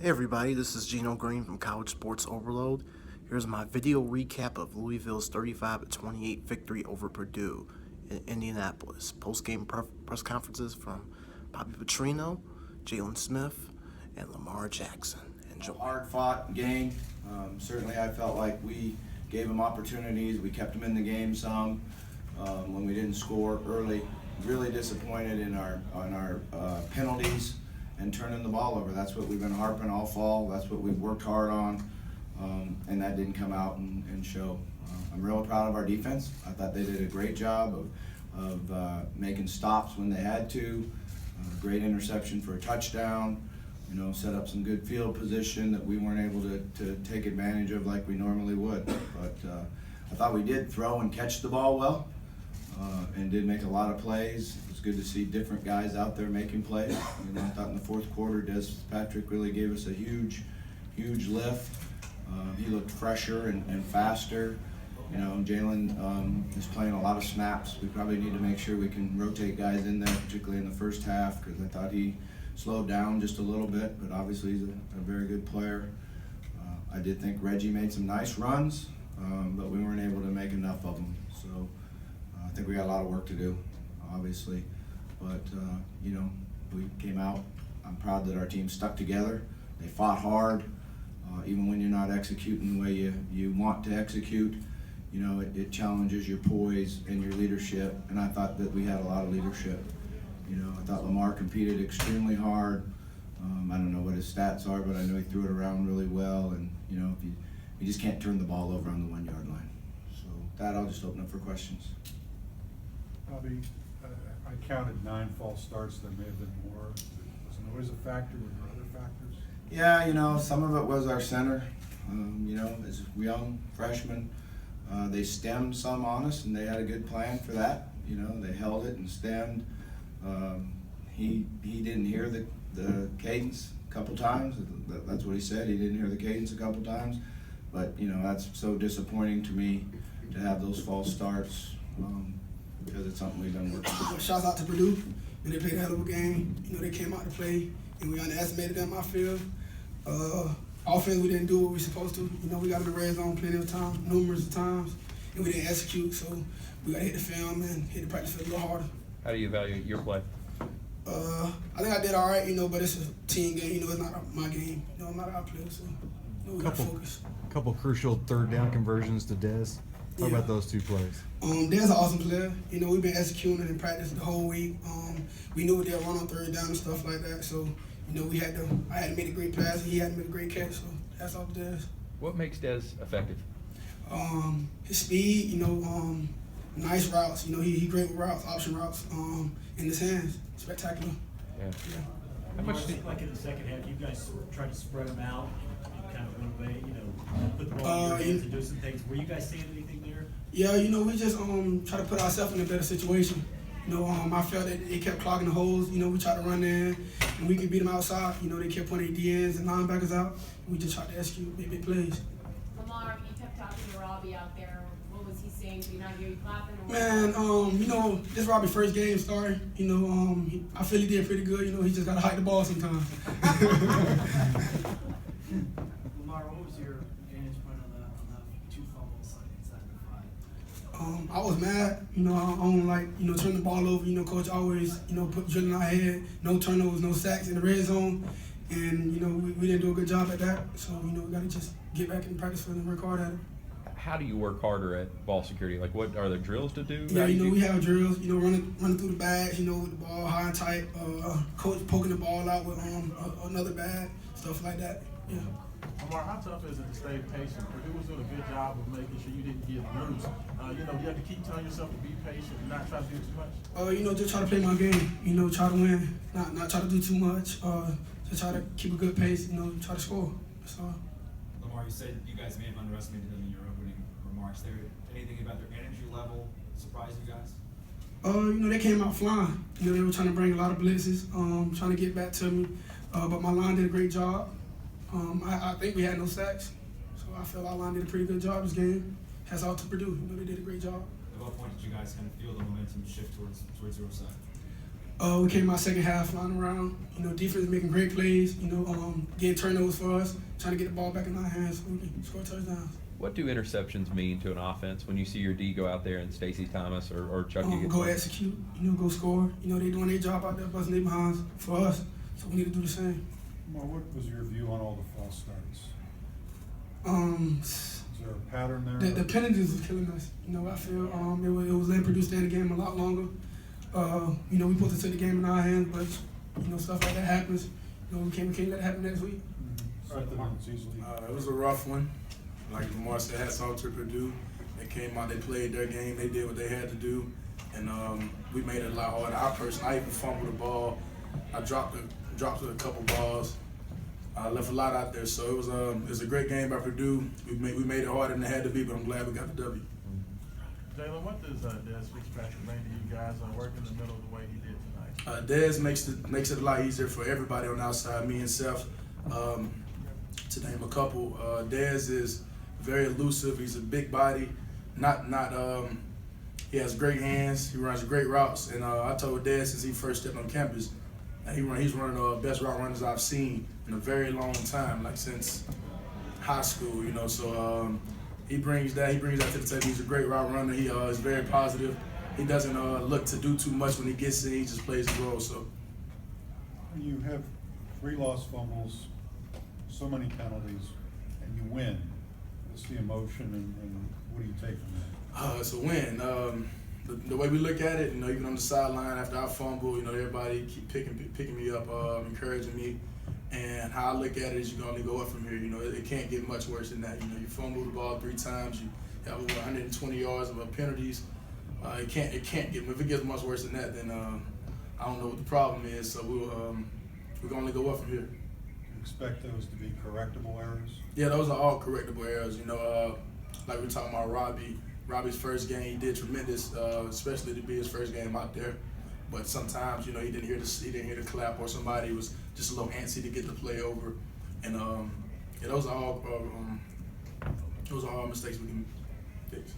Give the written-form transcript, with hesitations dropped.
Hey everybody, this is Gino Green from College Sports Overload. Here's my video recap of Louisville's 35-28 victory over Purdue in Indianapolis. Post-game press conferences from Bobby Petrino, Jalen Smith, and Lamar Jackson. Enjoy. Hard-fought game. Certainly I felt like we gave them opportunities. We kept them in the game some when we didn't score early. Really disappointed in our penalties and turning the ball over. That's what we've been harping all fall. That's what we've worked hard on, and that didn't come out and show. I'm real proud of our defense. I thought they did a great job of making stops when they had to. Great interception for a touchdown. Set up some good field position that we weren't able to take advantage of like we normally would. But I thought we did throw and catch the ball well, and did make a lot of plays. It was good to see different guys out there making plays. I thought in the fourth quarter, Des Patrick really gave us a huge lift. He looked fresher and faster. Jalen is playing a lot of snaps. We probably need to make sure we can rotate guys in there, particularly in the first half, because I thought he slowed down just a little bit, but obviously he's a very good player. I did think Reggie made some nice runs, but we weren't able to make enough of them. So I think we got a lot of work to do, obviously. But, we came out. I'm proud that our team stuck together. They fought hard. Even when you're not executing the way you want to execute, it challenges your poise and your leadership. And I thought that we had a lot of leadership. I thought Lamar competed extremely hard. I don't know what his stats are, but I know he threw it around really well. And, you just can't turn the ball over on the 1 yard line. So with that, I'll just open up for questions. Bobby, I counted 9 false starts. There may have been more. Was noise a factor? Were there other factors? Yeah, some of it was our center. As young freshmen, they stemmed some on us, and they had a good plan for that. They held it and stemmed. He didn't hear the cadence a couple times. That's what he said. He didn't hear the cadence a couple times. But, that's so disappointing to me to have those false starts because it's something we've been working on. Shouts out to Purdue. They played a hell of a game. They came out to play, and we underestimated them, I feel. Offense, we didn't do what we were supposed to. We got in the red zone plenty of times, numerous times, and we didn't execute. So we got to hit the film and hit the practice field a little harder. How do you evaluate your play? I think I did all right, but it's a team game. It's not my game. I'm not our player, so we got to focus. Couple crucial third down conversions to Dez. How about those 2 plays? Dez an awesome player. We've been executing in practice the whole week. We knew they'd run on third down and stuff like that. So, I had to make a great pass, and he had to make a great catch. So that's all Dez. What makes Dez effective? His speed, nice routes. He great with routes, option routes. In his hands, spectacular. Yeah. How much like in the second half, you guys tried to spread them out and kind of went away, put the ball in your hands and do some things. Were you guys seeing anything there? Yeah, we just try to put ourselves in a better situation. I felt that they kept clogging the holes. We tried to run in, and we could beat them outside. They kept putting their DNs and linebackers out. And we just tried to execute big plays. Lamar, you kept talking to Robbie out there. What was he saying? Did he not hear you clapping? Man, this Robbie's first game started. I feel he did pretty good. He just got to hike the ball sometimes. Lamar, what was your vantage point on the 2 fumbles inside the 5? I was mad. I don't like, turn the ball over. Coach always, put drilling our head. No turnovers, no sacks in the red zone. And, we didn't do a good job at that. So, we got to just get back in practice field and work hard at it. How do you work harder at ball security? Like, what are there drills to do? Yeah, we have drills. Running through the bags. With the ball high and tight. Coach poking the ball out with another bag, stuff like that. Yeah. Lamar, how tough is it to stay patient? Purdue was doing a good job of making sure you didn't get loose. You have to keep telling yourself to be patient and not try to do too much. Just try to play my game. Try to win. Not try to do too much. Just try to keep a good pace. Try to score. That's all. Lamar, you said you guys may have underestimated them in your opening remarks there. Anything about their energy level surprised you guys? They came out flying. They were trying to bring a lot of blitzes, trying to get back to me. But my line did a great job. I think we had no sacks. So I feel our line did a pretty good job this game. Hats off to Purdue. They did a great job. At what point did you guys kind of feel the momentum shift towards your side? We came out second half flying around. You know, defense making great plays. You know, getting turnovers for us, trying to get the ball back in our hands so we can score touchdowns. What do interceptions mean to an offense when you see your D go out there and Stacey Thomas or Chucky gets Go one? execute. You know, go score. You know, they doing their job out there, busting their behinds for us. So we need to do the same. Well, what was your view on all the false starts? Is there a pattern there? The penalties was killing us. You know, I feel it was letting Purdue stay in the game a lot longer. You know, we supposed to take the game in our hands, but you know, stuff like that happens. You know, we can't let it happen next week. Something that's easily. It was a rough one. Like Lamar said, hats off to Purdue. They came out, they played their game, they did what they had to do, and we made it a lot harder. I even fumbled the ball. I dropped a couple balls. I left a lot out there, so it was a great game by Purdue. We made it harder than it had to be, but I'm glad we got the W. Jalen, what does Des Fitzpatrick mean to you guys work in the middle of the way he did tonight? Des makes it a lot easier for everybody on the outside, me and Seth. To name a couple, Des is very elusive. He's a big body. He has great hands. He runs great routes. And I told Des since he first stepped on campus, he's running the best route runners I've seen in a very long time, like since high school. You know, so he brings that to the table. He's a great route runner. He is very positive. He doesn't look to do too much when he gets in. He just plays his role. So When you have 3 lost fumbles, so many penalties, and you win, what's the emotion and what do you take from that? It's a win. The way we look at it, you know, even on the sideline after I fumble, you know, everybody keep picking me up, encouraging me. And how I look at it is you can only go up from here. You know, it can't get much worse than that. You know, you fumble the ball 3 times, you have over 120 yards of penalties. It can't get. If it gets much worse than that, then I don't know what the problem is. So we're gonna only go up from here. You expect those to be correctable errors? Yeah, those are all correctable errors. You know, like we're talking about Robbie's first game, he did tremendous, especially to be his first game out there. But sometimes, you know, he didn't hear the clap, or somebody was just a little antsy to get the play over. And those are all mistakes we can fix.